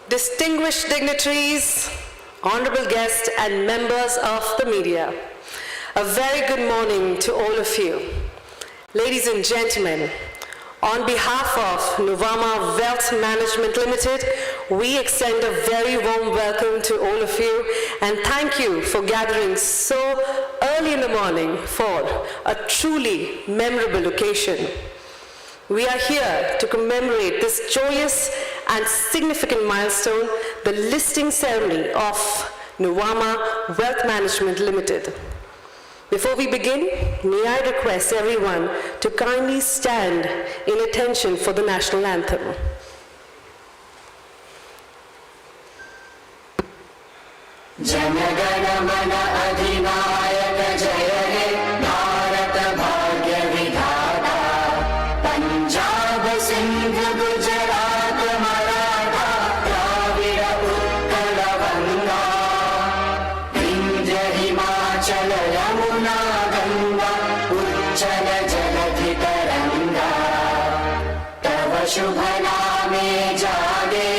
Distinguished dignitaries, honorable guests, and members of the media, a very good morning to all of you. Ladies and gentlemen, on behalf of Nuvama Wealth Management Limited, we extend a very warm welcome to all of you and thank you for gathering so early in the morning for a truly memorable occasion. We are here to commemorate this joyous and significant milestone, the listing ceremony of Nuvama Wealth Management Limited. Before we begin, may I request everyone to kindly stand in attention for the national anthem. Janagana mana adhinayaka jaya he, Bharat bhagya vidhata, Punjab Sindh Gujarat Maratha, Dravida Utkala Vanga, Vindhya Himachala Yamuna Ganga, Uchchala Jaladhi Taranga, Tava Shubha Name Jage,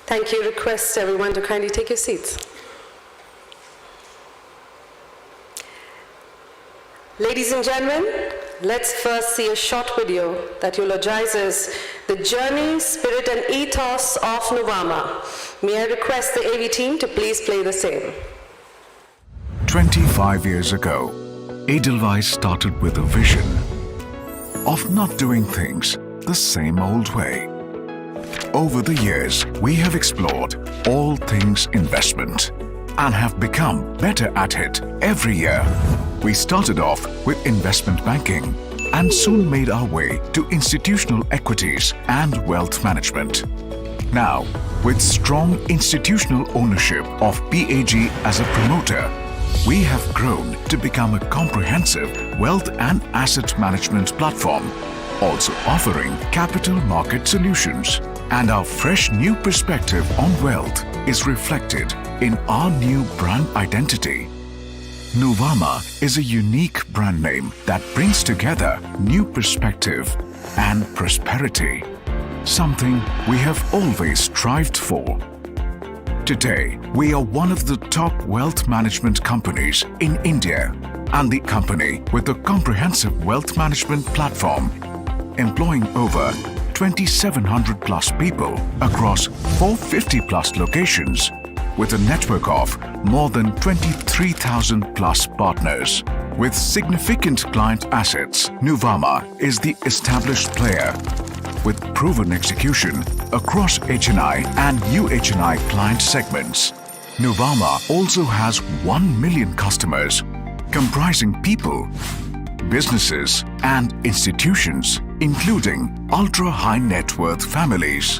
Thank you. Request everyone to kindly take your seats. Ladies and gentlemen, let's first see a short video that eulogizes the journey, spirit, and ethos of Nuvama. May I request the AV team to please play the same. 25 years ago, Edelweiss started with a vision of not doing things the same old way. Over the years, we have explored all things investment and have become better at it every year. We started off with investment banking and soon made our way to institutional equities and wealth management. Now, with strong institutional ownership of PAG as a promoter, we have grown to become a comprehensive wealth and asset management platform, also offering capital market solutions. And our fresh new perspective on wealth is reflected in our new brand identity. Nuvama is a unique brand name that brings together new perspective and prosperity, something we have always strived for. Today, we are one of the top wealth management companies in India and the company with a comprehensive wealth management platform, employing over 2,700 plus people across 450 plus locations, with a network of more than 23,000 plus partners. With significant client assets, Nuvama is the established player with proven execution across HNI and UHNI client segments. Nuvama also has 1 million customers, comprising people, businesses, and institutions, including ultra-high net worth families.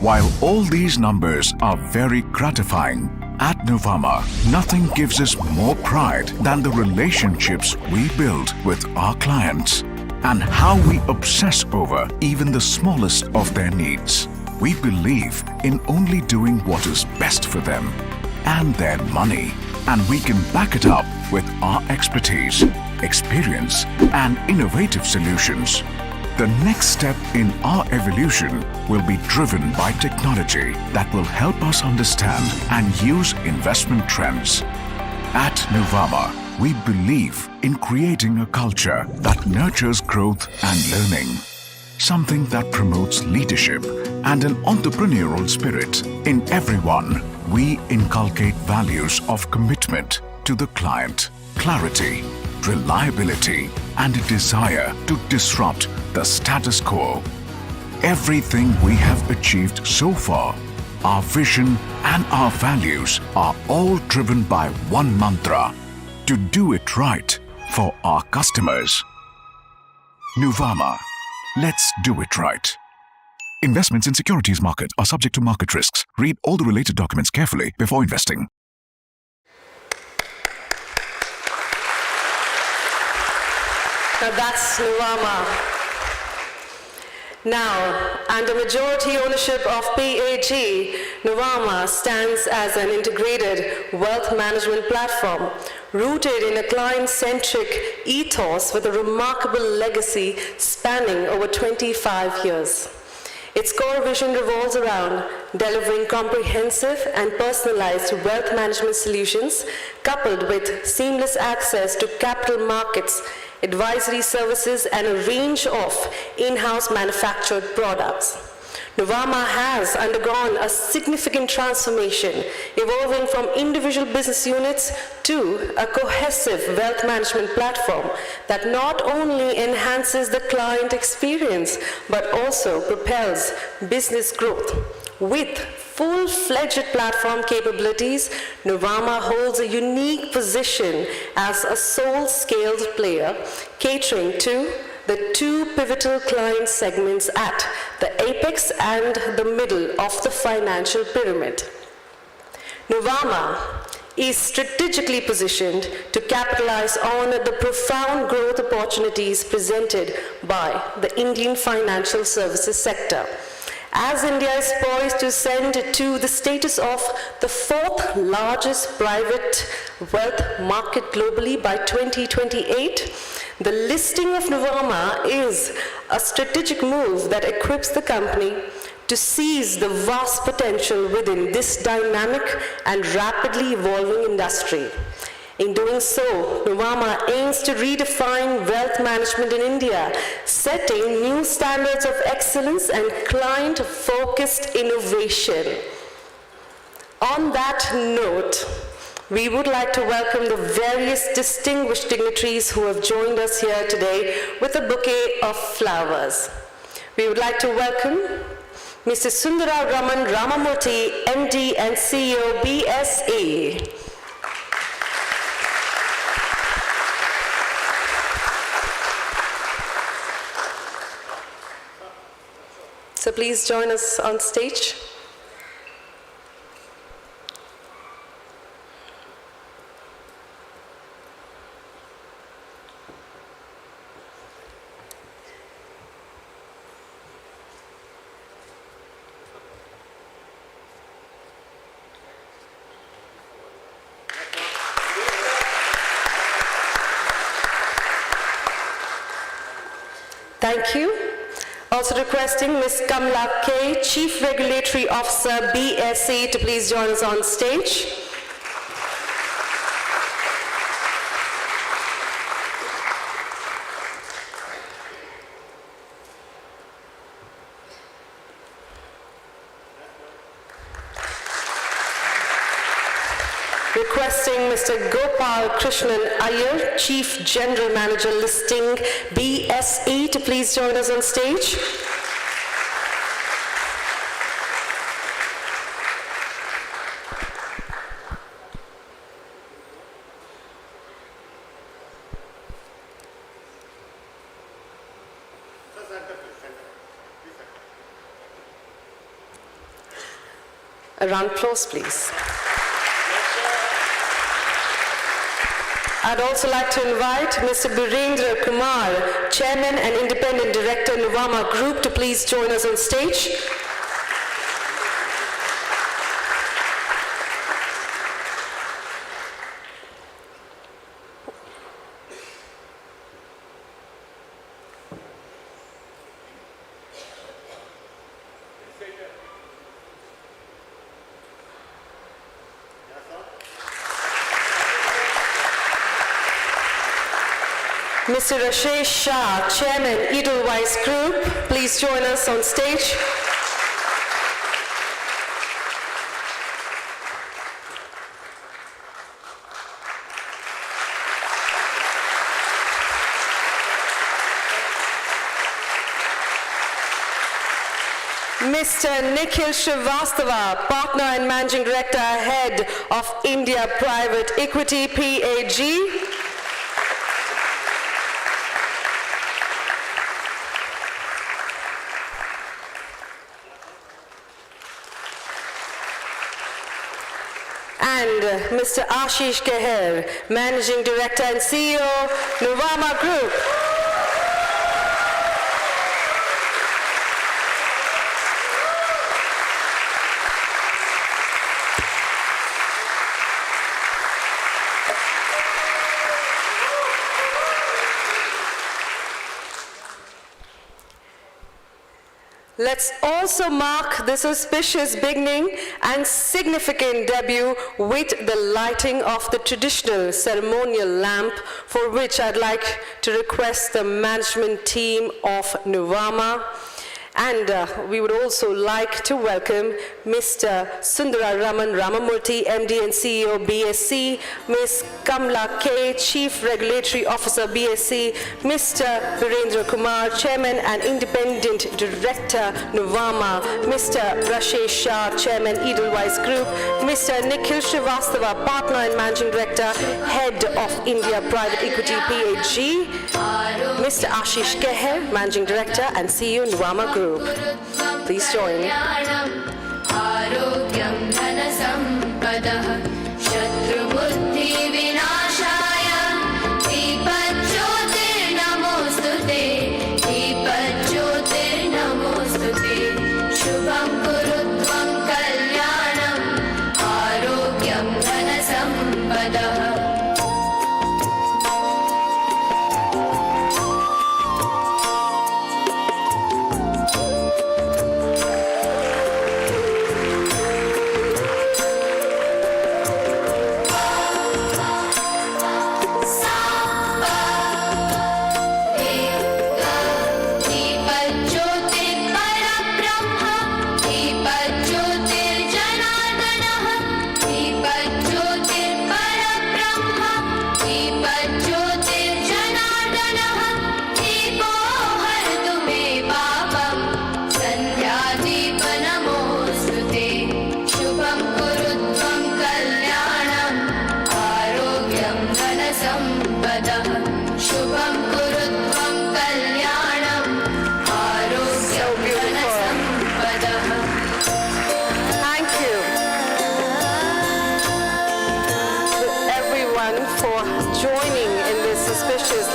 While all these numbers are very gratifying, at Nuvama, nothing gives us more pride than the relationships we build with our clients and how we obsess over even the smallest of their needs. We believe in only doing what is best for them and their money, and we can back it up with our expertise, experience, and innovative solutions. The next step in our evolution will be driven by technology that will help us understand and use investment trends. At Nuvama, we believe in creating a culture that nurtures growth and learning, something that promotes leadership and an entrepreneurial spirit in everyone. We inculcate values of commitment to the client, clarity, reliability, and a desire to disrupt the status quo. Everything we have achieved so far, our vision and our values, are all driven by one mantra: to do it right for our customers. Nuvama, let's do it right. Investments in securities market are subject to market risks. Read all the related documents carefully before investing. Now that's Nuvama. Now, under majority ownership of PAG, Nuvama stands as an integrated wealth management platform rooted in a client-centric ethos with a remarkable legacy spanning over 25 years. Its core vision revolves around delivering comprehensive and personalized wealth management solutions coupled with seamless access to capital markets, advisory services, and a range of in-house manufactured products. Nuvama has undergone a significant transformation, evolving from individual business units to a cohesive wealth management platform that not only enhances the client experience, but also propels business growth. With full-fledged platform capabilities, Nuvama holds a unique position as a sole-scaled player, catering to the two pivotal client segments at the apex and the middle of the financial pyramid. Nuvama is strategically positioned to capitalize on the profound growth opportunities presented by the Indian financial services sector. as India is poised to ascend to the status of the fourth largest private wealth market globally by 2028, the listing of Nuvama is a strategic move that equips the company to seize the vast potential within this dynamic and rapidly evolving industry. In doing so, Nuvama aims to redefine wealth management in India, setting new standards of excellence and client-focused innovation. On that note, we would like to welcome the various distinguished dignitaries who have joined us here today with a bouquet of flowers. We would like to welcome Mr. Sundara Raman Ramamurthy, MD and CEO, BSE. So please join us on stage. Thank you. Also requesting Ms. Kamla K, Chief Regulatory Officer, BSE, to please join us on stage. Requesting Mr. Gopal Krishnan Iyer, Chief General Manager Listing, BSE, to please join us on stage. A round of applause, please. I'd also like to invite Mr. Birendra Kumar, Chairman and Independent Director, Nuvama Group, to please join us on stage. Mr. Rashesh Shah, Chairman, Edelweiss Group, please join us on stage. Mr. Nikhil Srivastava, Partner and Managing Director, Head of India Private Equity, PAG. And Mr. Ashish Keher, Managing Director and CEO, Nuvama Group. Let's also mark this auspicious beginning and significant debut with the lighting of the traditional ceremonial lamp, for which I'd like to request the management team of Nuvama. And we would also like to welcome Mr. Sundara Raman Ramamurthy, MD and CEO, BSE, Ms. Kamla K, Chief Regulatory Officer, BSE, Mr. Birendra Kumar, Chairman and Independent Director, Nuvama, Mr. Rashesh Shah, Chairman, Edelweiss Group, Mr. Nikhil Srivastava, Partner and Managing Director, Head of India Private Equity, PAG, Mr. Ashish Keher, Managing Director and CEO, Nuvama Group. Please join. Shubha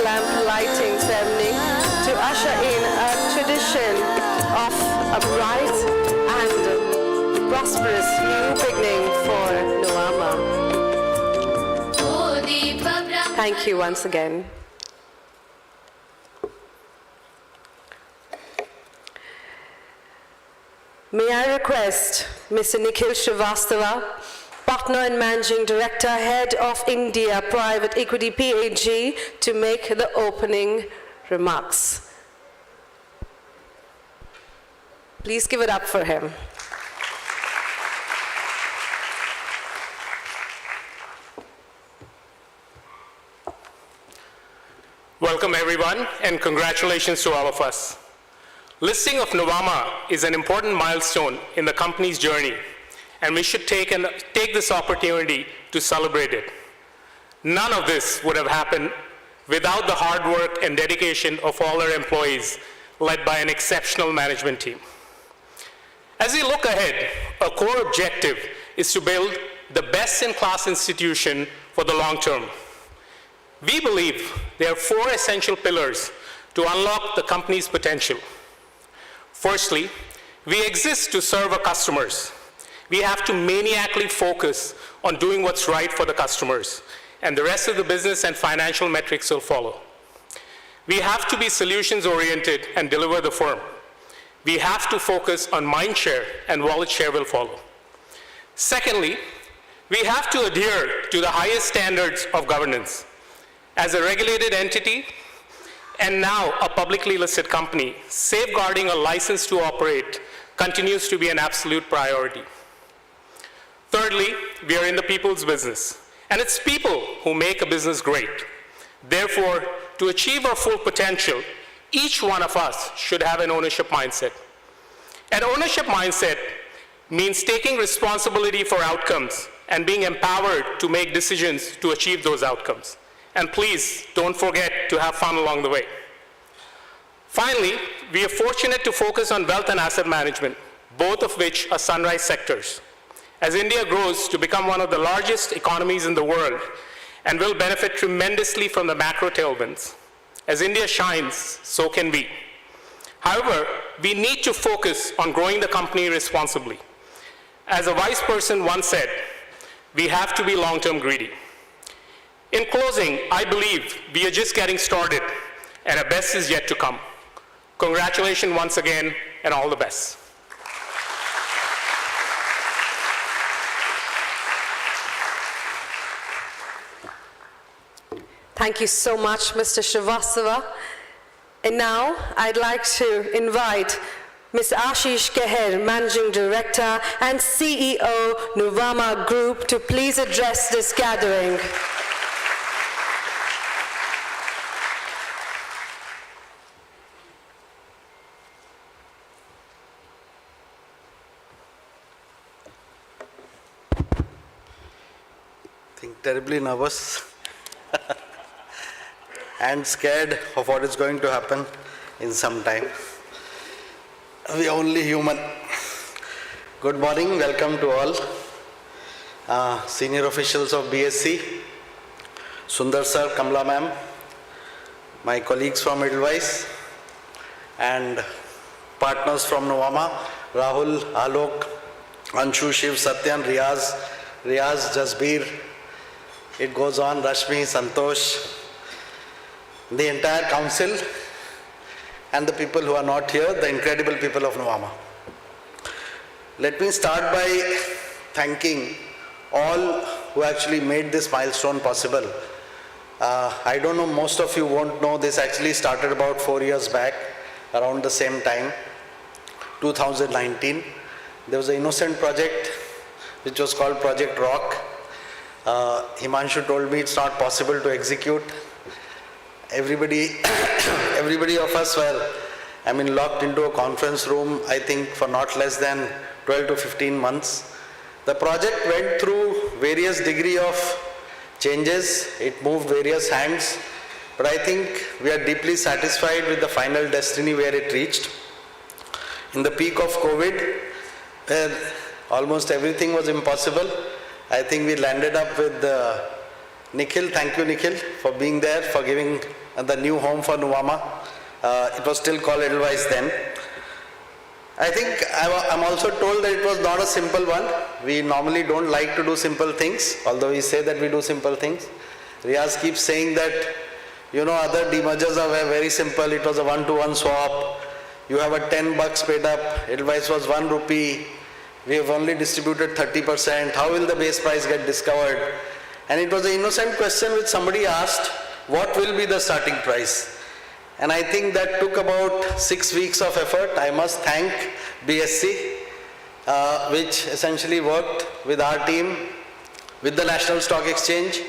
lamp lighting ceremony to usher in a tradition of a bright and prosperous new beginning for Nuvama. Thank you once again. May I request Mr. Nikhil Srivastava, Partner and Managing Director, Head of India Private Equity PAG, to make the opening remarks. Please give it up for him. Welcome everyone, and congratulations to all of us. Listing of Nuvama is an important milestone in the company's journey, and we should take this opportunity to celebrate it. None of this would have happened without the hard work and dedication of all our employees, led by an exceptional management team. As we look ahead, a core objective is to build the best-in-class institution for the long term. We believe there are 4 essential pillars to unlock the company's potential. Firstly, we exist to serve our customers. We have to maniacally focus on doing what's right for the customers, and the rest of the business and financial metrics will follow. We have to be solutions-oriented and deliver the firm. We have to focus on mind share, and wallet share will follow. Secondly, we have to adhere to the highest standards of governance. As a regulated entity, and now a publicly listed company, safeguarding a license to operate continues to be an absolute priority. Thirdly, we are in the people's business, and it's people who make a business great. Therefore, to achieve our full potential, each one of us should have an ownership mindset. An ownership mindset means taking responsibility for outcomes and being empowered to make decisions to achieve those outcomes. And please, don't forget to have fun along the way. Finally, we are fortunate to focus on wealth and asset management, both of which are sunrise sectors. As India grows to become one of the largest economies in the world and will benefit tremendously from the macro tailwinds. As India shines, so can we. However, we need to focus on growing the company responsibly. As a vice person once said, we have to be long-term greedy. In closing, I believe we are just getting started, and our best is yet to come. Congratulations once again, and all the best. Thank you so much, Mr. Srivastava. And now, I'd like to invite Ms. Ashish Keher, Managing Director and CEO, Nuvama Group, to please address this gathering. Terribly nervous and scared of what is going to happen in some time. We are only human. Good morning, welcome to all. Senior officials of BSC, Sundar sir, Kamla ma'am, my colleagues from Edelweiss, and partners from Nuvama, Rahul, Alok, Anshu, Shiv, Satyan, Riaz, Jasbir, it goes on, Rashmi, Santosh, the entire council, and the people who are not here, the incredible people of Nuvama. Let me start by thanking all who actually made this milestone possible. I don't know, most of you won't know, this actually started about 4 years back, around the same time, 2019. There was an innocent project which was called Project Rock. Himanshu told me it's not possible to execute. Everybody of us were, locked into a conference room, I think for not less than 12 to 15 months. The project went through various degree of changes. It moved various hands, but I think we are deeply satisfied with the final destiny where it reached. In the peak of COVID, where almost everything was impossible, I think we landed up with Nikhil, thank you Nikhil for being there, for giving the new home for Nuvama. It was still called Edelweiss then. I think I'm also told that it was not a simple one. We normally don't like to do simple things, although we say that we do simple things. Riaz keeps saying that, other demergers are very simple. It was a 1-to-1 swap. You have a $10 paid up. Edelweiss was 1 rupee. We have only distributed 30%. How will the base price get discovered? And it was an innocent question which somebody asked, what will be the starting price? And I think that took about 6 weeks of effort. I must thank BSC, which essentially worked with our team, with the National Stock Exchange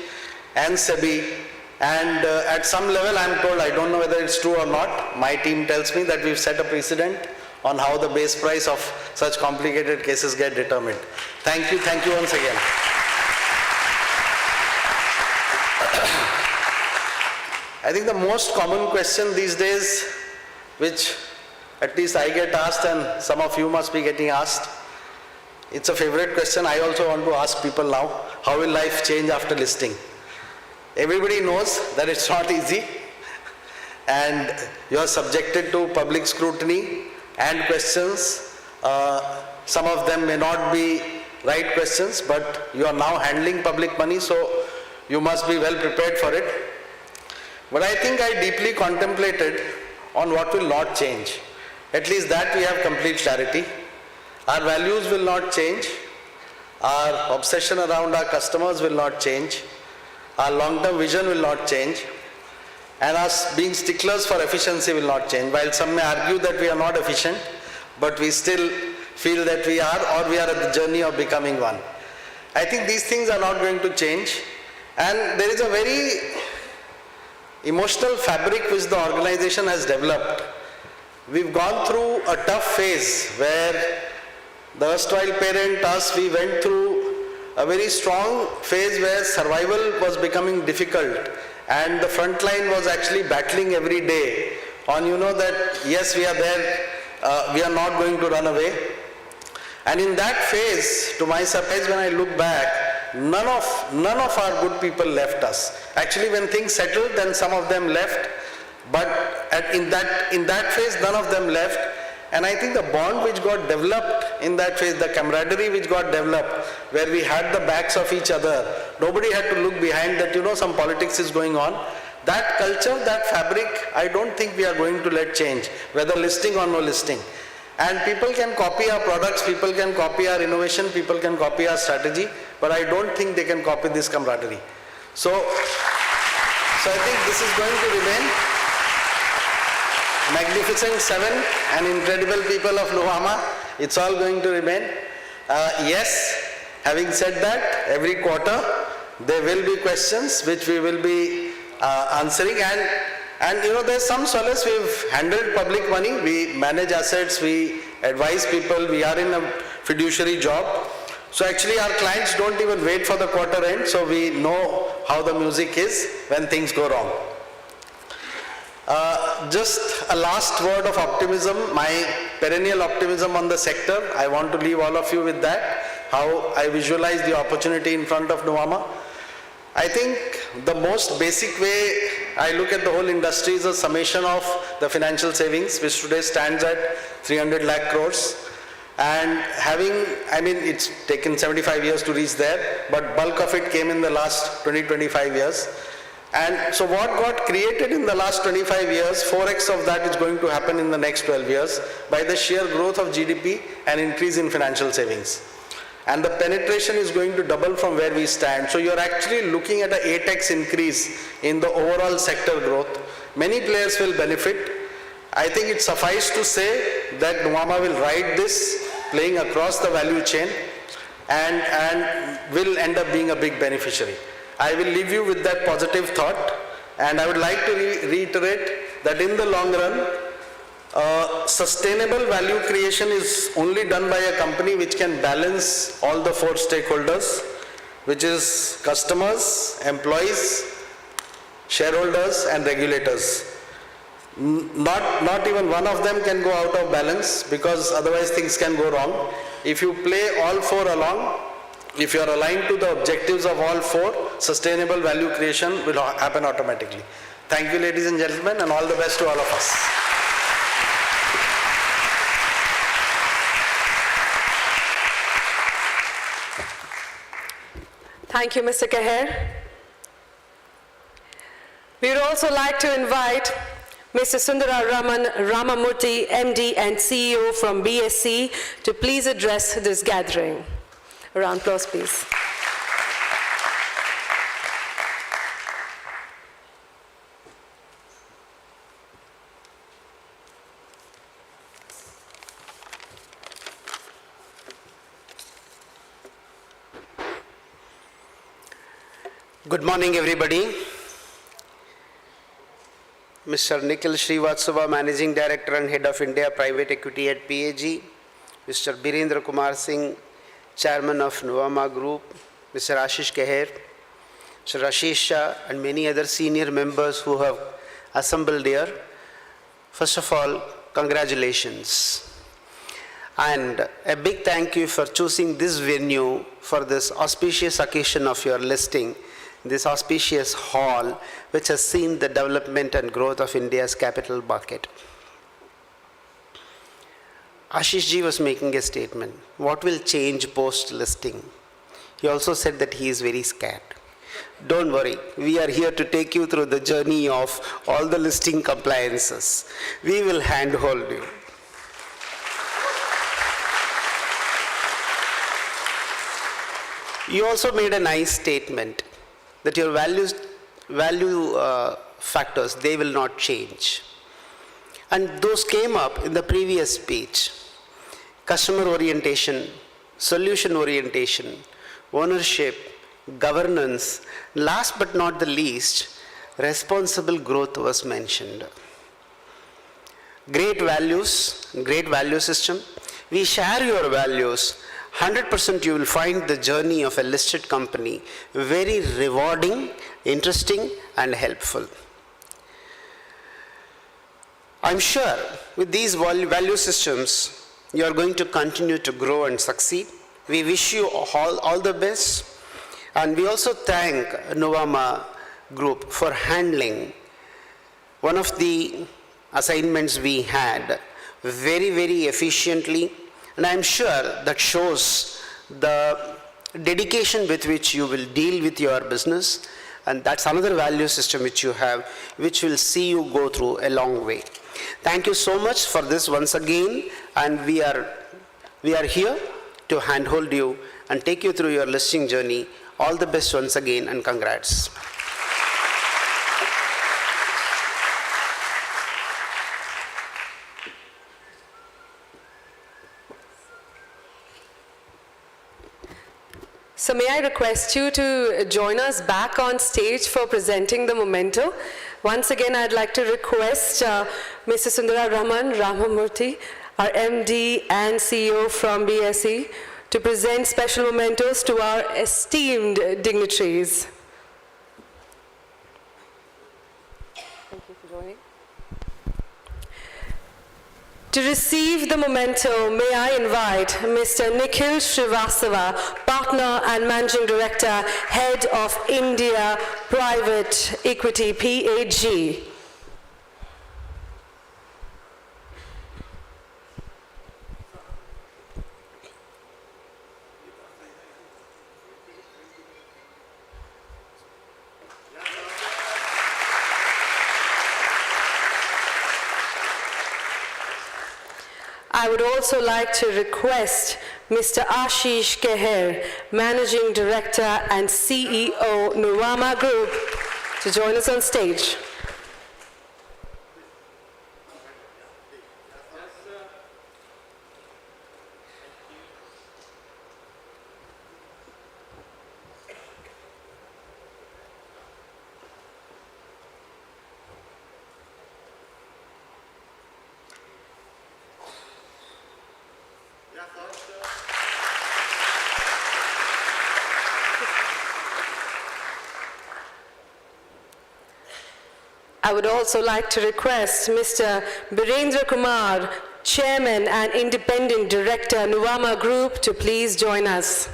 and SEBI. And at some level, I'm told, I don't know whether it's true or not, my team tells me that we've set a precedent on how the base price of such complicated cases get determined. Thank you once again. I think the most common question these days, which at least I get asked and some of you must be getting asked, it's a favorite question I also want to ask people now, how will life change after listing? Everybody knows that it's not easy and you are subjected to public scrutiny and questions. Some of them may not be right questions, but you are now handling public money, so you must be well prepared for it. But I think I deeply contemplated on what will not change. At least that we have complete clarity. Our values will not change. Our obsession around our customers will not change. Our long-term vision will not change. And us being sticklers for efficiency will not change. While some may argue that we are not efficient, but we still feel that we are, or we are at the journey of becoming one. I think these things are not going to change. And there is a very emotional fabric which the organization has developed. We've gone through a tough phase where the erstwhile parent, us, we went through a very strong phase where survival was becoming difficult and the front line was actually battling every day on, that yes, we are there, we are not going to run away. And in that phase, to my surprise, when I look back, none of our good people left us. Actually, when things settled, then some of them left, but in that phase, none of them left. And I think the bond which got developed in that phase, the camaraderie which got developed, where we had the backs of each other, nobody had to look behind that, some politics is going on. That culture, that fabric, I don't think we are going to let change, whether listing or no listing. And people can copy our products, people can copy our innovation, people can copy our strategy, but I don't think they can copy this camaraderie. So I think this is going to remain. Magnificent Seven and incredible people of Nuvama, it's all going to remain. Yes, having said that, every quarter there will be questions which we will be answering, and there's some solace. We've handled public money, we manage assets, we advise people, we are in a fiduciary job. So actually our clients don't even wait for the quarter end, so we know how the music is when things go wrong. Just a last word of optimism, my perennial optimism on the sector. I want to leave all of you with that, how I visualize the opportunity in front of Nuvama. I think the most basic way I look at the whole industry is a summation of the financial savings, which today stands at 300 lakh crores. And it's taken 75 years to reach there, but bulk of it came in the last 20-25 years. And so what got created in the last 25 years, 4x of that is going to happen in the next 12 years by the sheer growth of GDP and increase in financial savings. And the penetration is going to double from where we stand. So you're actually looking at an 8x increase in the overall sector growth. Many players will benefit. I think it suffices to say that Nuvama will ride this, playing across the value chain, and will end up being a big beneficiary. I will leave you with that positive thought, and I would like to reiterate that in the long run, sustainable value creation is only done by a company which can balance all the 4 stakeholders, which is customers, employees, shareholders and regulators. Not even one of them can go out of balance, because otherwise things can go wrong. If you play all 4 along, If you are aligned to the objectives of all four, sustainable value creation will happen automatically. Thank you, ladies and gentlemen, and all the best to all of us. Thank you, Mr. Keher. We would also like to invite Mr. Sundara Raman Ramamurthy, MD and CEO from BSc, to please address this gathering. A round of applause, please. Good morning, everybody. Mr. Nikhil Srivatsava, Managing Director and Head of India Private Equity at PAG. Mr. Birendra Kumar Singh, Chairman of Nuvama Group. Mr. Ashish Keher, Mr. Rashesh Shah, and many other senior members who have assembled here. First of all, congratulations. And a big thank you for choosing this venue for this auspicious occasion of your listing, this auspicious hall, which has seen the development and growth of India's capital market. Ashish ji was making a statement. What will change post-listing? He also said that he is very scared. Don't worry, we are here to take you through the journey of all the listing compliances. We will handhold you. You also made a nice statement that your value factors, they will not change. And those came up in the previous speech. Customer orientation, solution orientation, ownership, governance, last but not the least, responsible growth was mentioned. Great values, great value system. We share your values. 100% you will find the journey of a listed company very rewarding, interesting, and helpful. I'm sure with these value systems, you are going to continue to grow and succeed. We wish you all the best. And we also thank Nuvama Group for handling one of the assignments we had very, very efficiently. And I'm sure that shows the dedication with which you will deal with your business. And that's another value system which you have, which will see you go through a long way. Thank you so much for this once again. And we are here to handhold you and take you through your listing journey. All the best once again, and congrats. So may I request you to join us back on stage for presenting the memento. Once again, I'd like to request Mr. Sundara Raman Ramamurthy, our MD and CEO from BSE, to present special mementos to our esteemed dignitaries. Thank you for joining. To receive the memento, may I invite Mr. Nikhil Srivastava, Partner and Managing Director, Head of India Private Equity, PAG. I would also like to request Mr. Ashish Keher, Managing Director and CEO, Nuvama Group, to join us on stage. I would also like to request Mr. Birendra Kumar, Chairman and Independent Director, Nuvama Group, to please join us.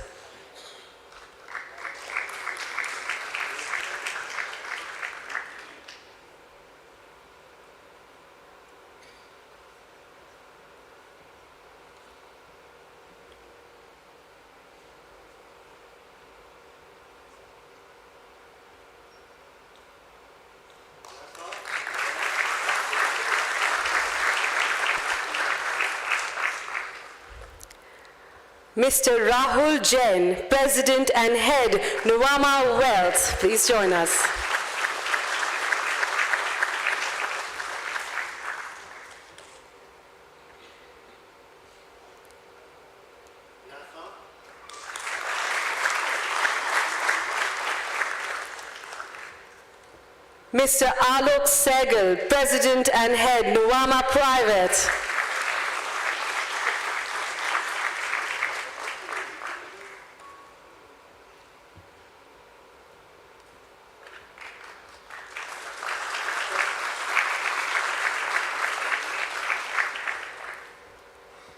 Mr. Rahul Jain, President and Head, Nuvama Wealth. Please join us. Mr. Alok Sehgal, President and Head, Nuvama Private.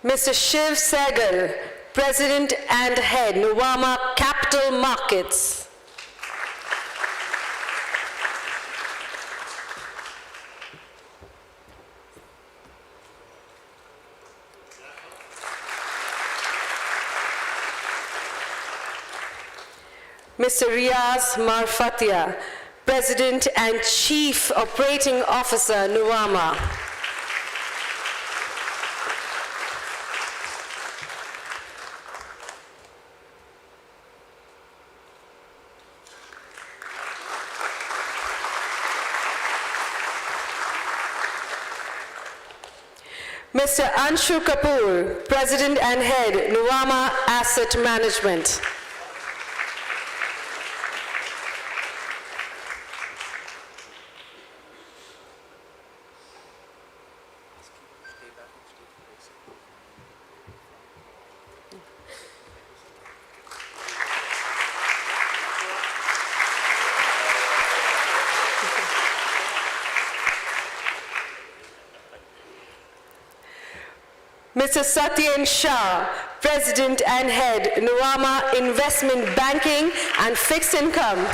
Mr. Shiv Sehgal, President and Head, Nuvama Capital Markets. Mr. Riaz Marfatia, President and Chief Operating Officer, Nuvama. Mr. Anshu Kapoor, President and Head, Nuvama Asset Management. Mr. Satyen Shah, President and Head, Nuvama Investment Banking and Fixed Income.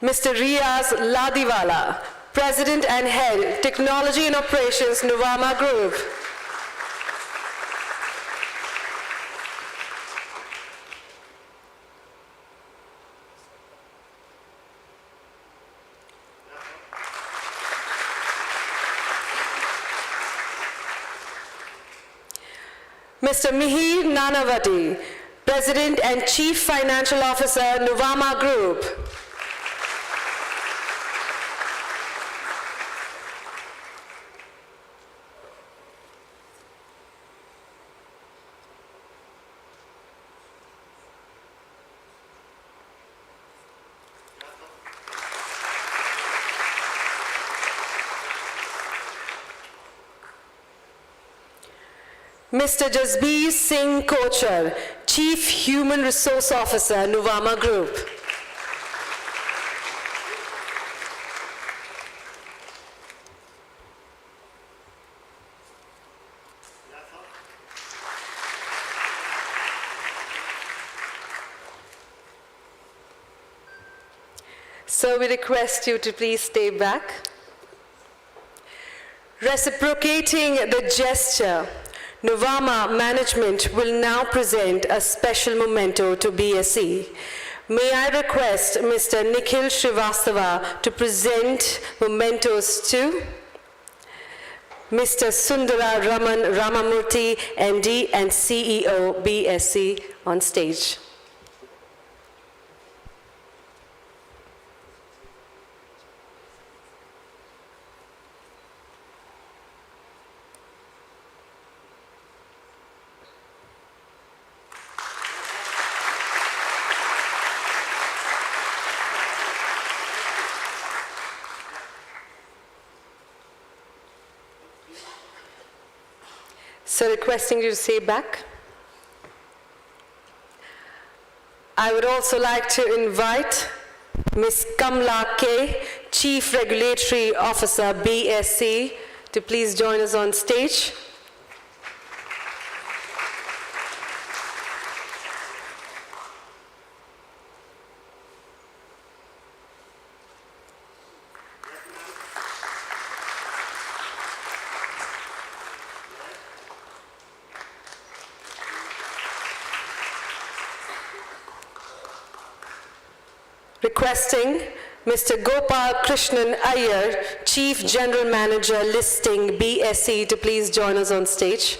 Mr. Riaz Ladiwala, President and Head, Technology and Operations, Nuvama Group. Mr. Mihir Nanavati, President and Chief Financial Officer, Nuvama Group. Mr. Jasbir Singh Kochar, Chief Human Resource Officer, Nuvama Group. So we request you to please stay back. Reciprocating the gesture, Nuvama management will now present a special memento to BSE. May I request Mr. Nikhil Srivastava to present mementos to Mr. Sundara Raman Ramamurthy, MD and CEO, BSE, on stage. So requesting you to say back. I would also like to invite Ms. Kamla K, Chief Regulatory Officer, BSE, to please join us on stage. Requesting Mr. Gopal Krishnan Iyer, Chief General Manager, Listing, BSE, to please join us on stage.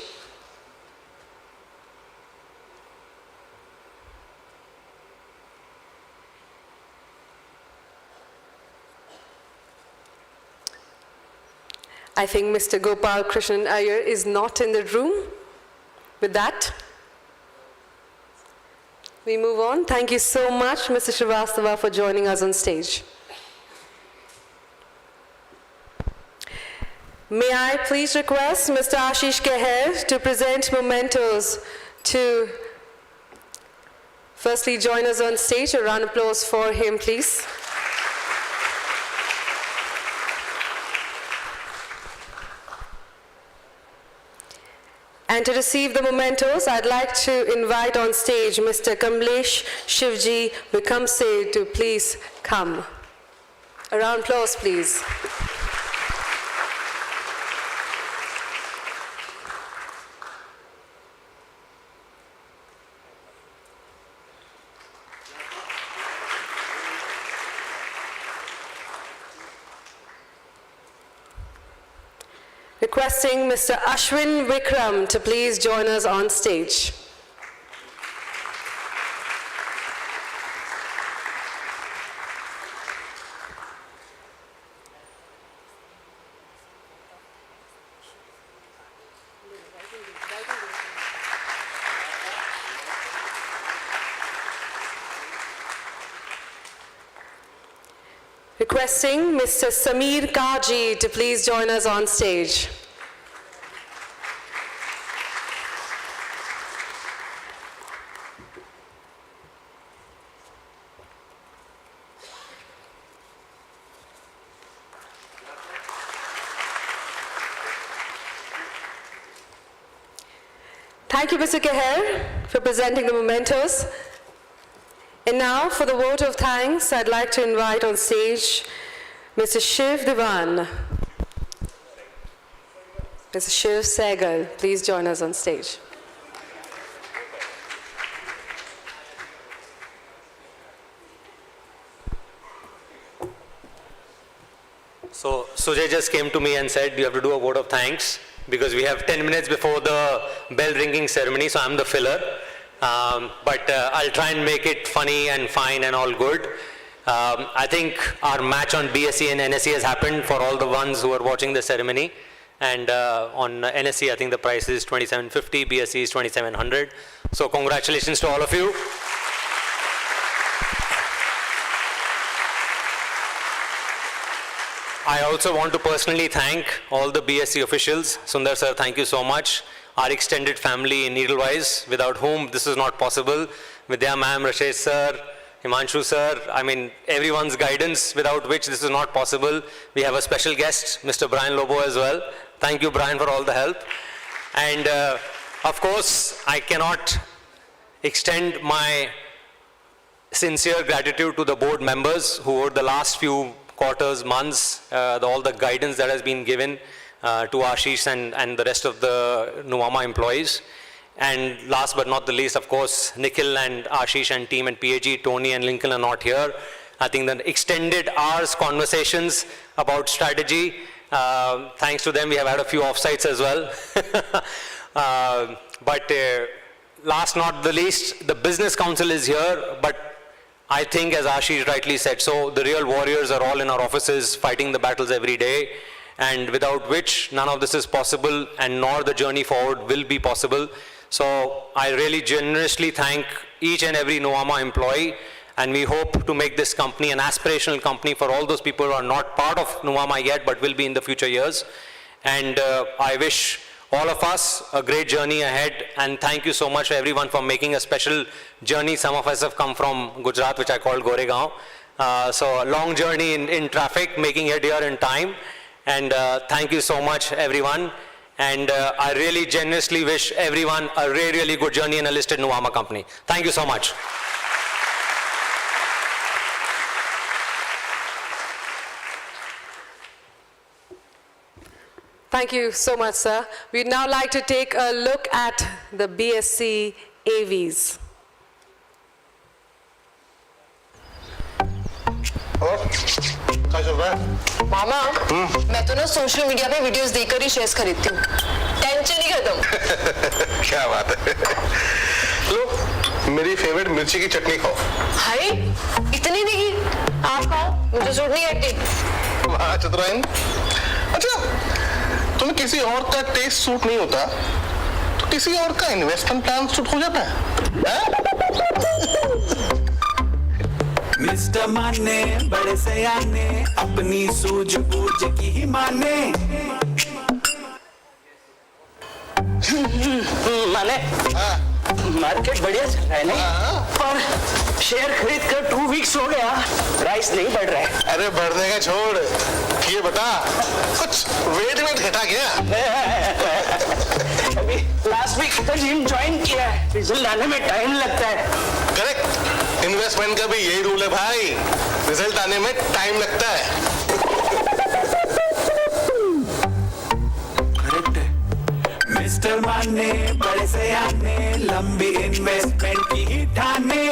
I think Mr. Gopal Krishnan Iyer is not in the room. With that, we move on. Thank you so much, Mr. Srivastava, for joining us on stage. May I please request Mr. Ashish Keher to present mementos to firstly join us on stage. A round of applause for him, please. And to receive the mementos, I'd like to invite on stage Mr. Kamlesh Shivji Vikamse to please come. A round of applause, please. Requesting Mr. Ashwin Vikram to please join us on stage. Requesting Mr. Samir Kaji to please join us on stage. Thank you, Mr. Keher, for presenting the mementos. And now, for the vote of thanks, I'd like to invite on stage Mr. Shiv Diwan. Mr. Shiv Sehgal, please join us on stage. So Sujay just came to me and said, you have to do a vote of thanks because we have 10 minutes before the bell ringing ceremony, so I'm the filler. But I'll try and make it funny and fine and all good. I think our match on BSE and NSE has happened for all the ones who are watching the ceremony. And on NSE, I think the price is 2750, BSE is 2700. So congratulations to all of you. I also want to personally thank all the BSE officials. Sundar sir, thank you so much. Our extended family in Edelweiss, without whom this is not possible. Vidya ma'am, Rashesh sir, Himanshu sir, I mean, everyone's guidance without which this is not possible. We have a special guest, Mr. Brian Lobo as well. Thank you, Brian, for all the help. And of course, I cannot extend my sincere gratitude to the board members who over the last few quarters, months, all the guidance that has been given to Ashish and the rest of the Nuvama employees. And last but not the least, of course, Nikhil and Ashish and team and PAG, Tony and Lincoln are not here. I think the extended hours conversations about strategy, thanks to them, we have had a few offsites as well. But last not the least, the business council is here, but I think, as Ashish rightly said, so the real warriors are all in our offices fighting the battles every day, and without which none of this is possible and nor the journey forward will be possible. So I really generously thank each and every Nuvama employee, and we hope to make this company an aspirational company for all those people who are not part of Nuvama yet but will be in the future years. And I wish all of us a great journey ahead, and thank you so much everyone for making a special journey. Some of us have come from Gujarat, which I call Goregaon. So a long journey in traffic, making it here in time. And thank you so much everyone. And I really generously wish everyone a really, really good journey in a listed Nuvama company. Thank you so much. Thank you so much, sir. We'd now like to take a look at the BSE AVs. क्या चल रहा है? मामा मैं तो ना social media पे videos देखकर ही shares खरीदती हूँ, टेंशन ही खत्म। क्या बात है। लो मेरी फेवरेट मिर्ची की चटनी खाओ। हाय इतनी नहीं, आप खाओ, मुझे सूट नहीं करती। वाह चतुराइन, अच्छा तुम्हें किसी और का टेस्ट सूट नहीं होता तो किसी और का इन्वेस्टमेंट प्लान सूट हो जाता है? मिस्टर माने बड़े सयाने अपनी सूझबूझ की ही माने। माने मार्केट बढ़िया चल रहा है नहीं, पर शेयर खरीद कर 2 वीक्स हो गया, प्राइस नहीं बढ़ रहा है। अरे बढ़ने का छोड़, ये बता कुछ वेट घटा गया? अभी लास्ट वीक तो जिम ज्वाइन किया है, रिजल्ट आने में टाइम लगता है। करेक्ट, इन्वेस्टमेंट का भी यही रूल है भाई, रिजल्ट आने में टाइम लगता है। करेक्ट है। मिस्टर माने बड़े सयाने लंबी इन्वेस्टमेंट की ही ठाने।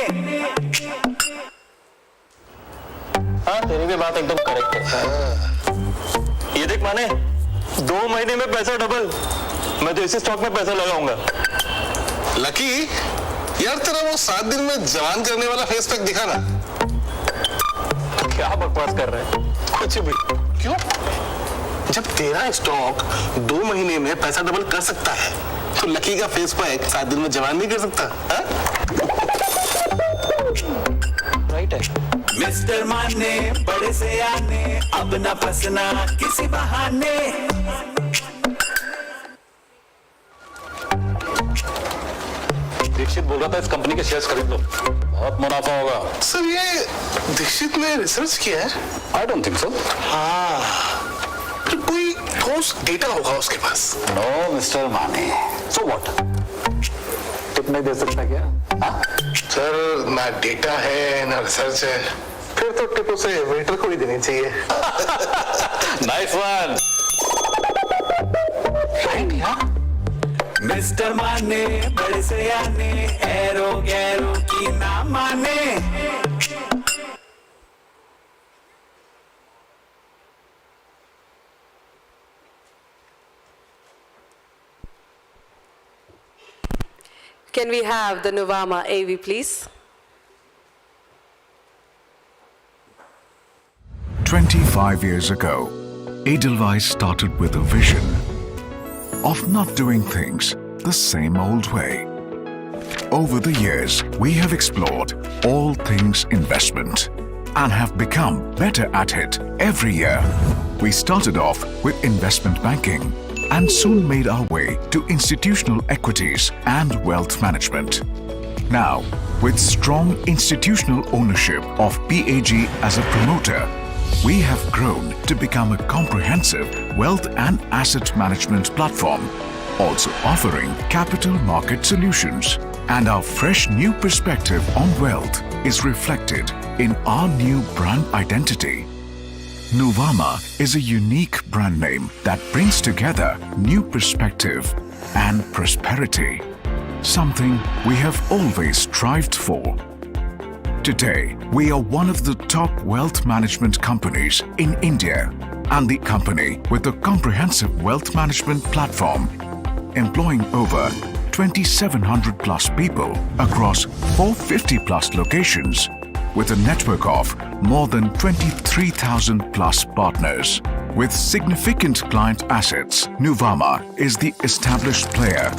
हाँ तेरी भी बात एकदम करेक्ट है। ये देख माने 2 महीने में पैसा डबल, मैं तो इसी स्टॉक में पैसा लगाऊंगा। लकी यार तेरा वो 7 दिन में जवान करने वाला फेस पैक दिखा ना। क्या बकवास कर रहे हैं? कुछ भी क्यों? जब तेरा स्टॉक 2 महीने में पैसा डबल कर सकता है तो लकी का फेस पैक 7 दिन में जवान नहीं कर सकता? राइट है। मिस्टर माने बड़े सयाने अब न फंसना किसी बहाने। दीक्षित बोल रहा था इस कंपनी के शेयर्स खरीद लो, बहुत मुनाफा होगा। सर ये दीक्षित ने रिसर्च किया है? I don't think so. हाँ तो कोई ठोस डेटा होगा उसके पास। नो मिस्टर माने, सो व्हाट? टिप नहीं दे सकता क्या? हाँ? सर ना डेटा है ना रिसर्च है, फिर तो टिप उसे वेटर को ही देनी चाहिए। Nice one. राइट यार। मिस्टर माने बड़े सयाने एरो गैरो की ना माने। Can we have the Nuvama AV, please? 25 years ago, Edelweiss started with a vision of not doing things the same old way. Over the years, we have explored all things investment and have become better at it every year. We started off with investment banking and soon made our way to institutional equities and wealth management. Now, with strong institutional ownership of PAG as a promoter, we have grown to become a comprehensive wealth and asset management platform, also offering capital market solutions. And our fresh new perspective on wealth is reflected in our new brand identity. Nuvama is a unique brand name that brings together new perspective and prosperity, something we have always strived for. Today, we are one of the top wealth management companies in India and the company with a comprehensive wealth management platform, employing over 2,700 plus people across 450 plus locations, with a network of more than 23,000 plus partners. With significant client assets, Nuvama is the established player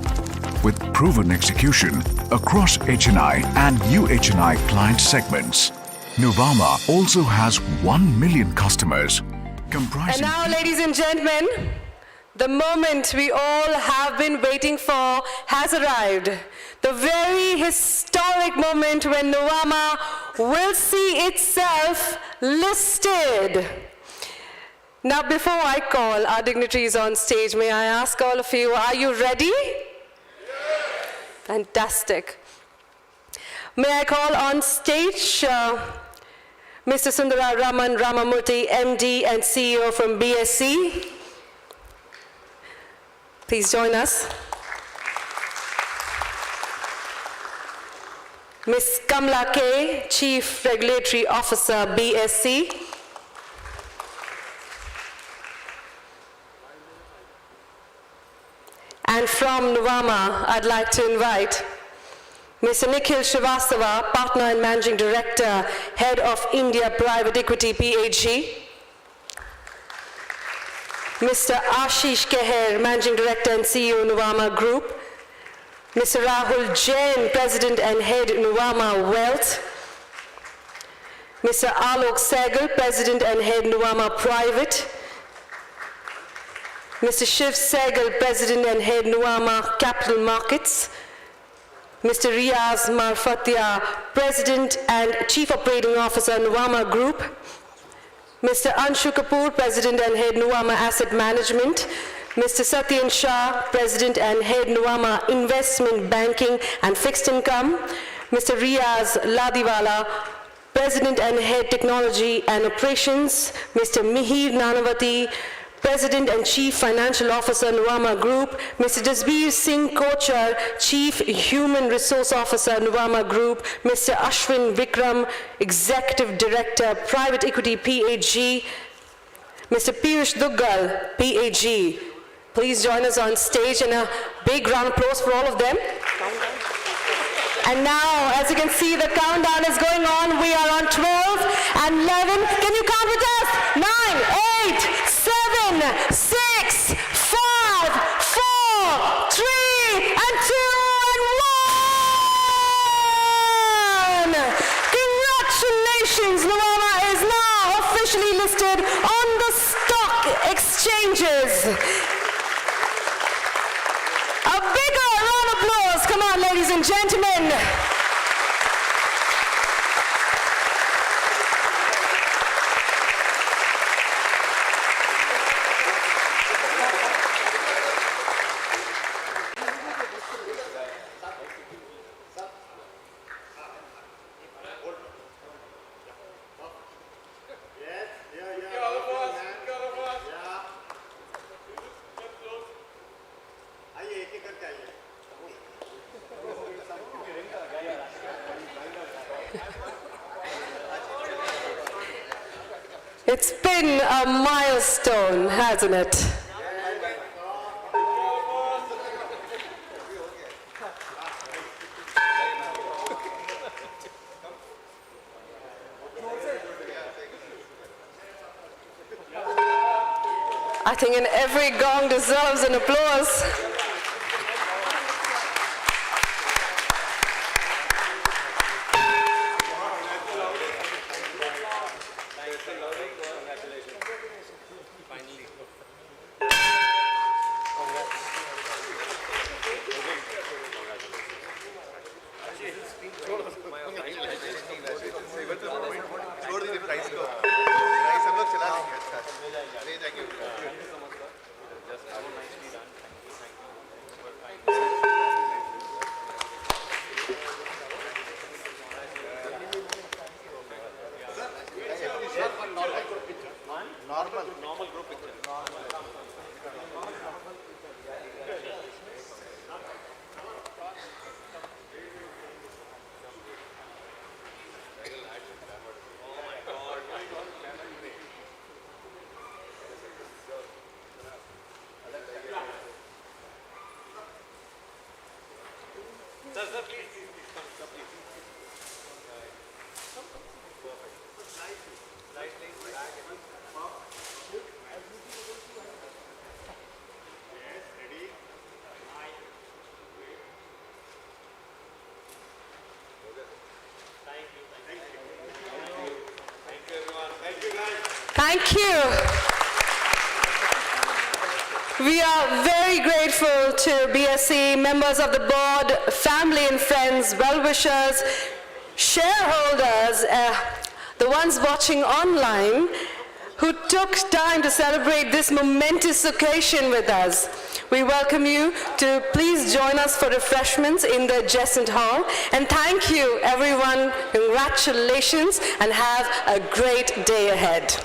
with proven execution across HNI and UHNI client segments. Nuvama also has 1 million customers, comprising... And now, ladies and gentlemen, the moment we all have been waiting for has arrived. The very historic moment when Nuvama will see itself listed. Now, before I call our dignitaries on stage, may I ask all of you, are you ready? Fantastic. May I call on stage Mr. Sundara Raman Ramamurthy, MD and CEO from BSC. Please join us. Ms. Kamla K, Chief Regulatory Officer, BSC. from Nuvama, I'd like to invite Mr. Nikhil Srivastava, Partner and Managing Director, Head of India Private Equity PAG. Mr. Ashish Keher, Managing Director and CEO, Nuvama Group. Mr. Rahul Jain, President and Head, Nuvama Wealth. Mr. Alok Sehgal, President and Head, Nuvama Private. Mr. Shiv Sehgal, President and Head, Nuvama Capital Markets. Mr. Riaz Marfatia, President and Chief Operating Officer, Nuvama Group. Mr. Anshu Kapoor, President and Head, Nuvama Asset Management. Mr. Satyen Shah, President and Head, Nuvama Investment Banking and Fixed Income. Mr. Riaz Ladiwala, President and Head, Technology and Operations. Mr. Mihir Nanavati, President and Chief Financial Officer, Nuvama Group. Mr. Jasbir Singh Kochar, Chief Human Resource Officer, Nuvama Group. Mr. Ashwin Vikram, Executive Director, Private Equity PAG. Mr. Piyush Duggal, PAG. Please join us on stage, and a big round of applause for all of them. And now, as you can see, the countdown is going on. We are on 12 and 11. Can you count with us? 9, 8, 7, 6, 5, 4, 3, and 2, and 1. Congratulations, Nuvama is now officially listed on the stock exchanges. A bigger round of applause. Come on, ladies and gentlemen. It's been a milestone, hasn't it? I think every gong deserves an applause. Thank you. We are very grateful to BSE, members of the board, family and friends, well-wishers, shareholders, the ones watching online, who took time to celebrate this momentous occasion with us. We welcome you to please join us for refreshments in the adjacent hall. And thank you, everyone. Congratulations, and have a great day ahead.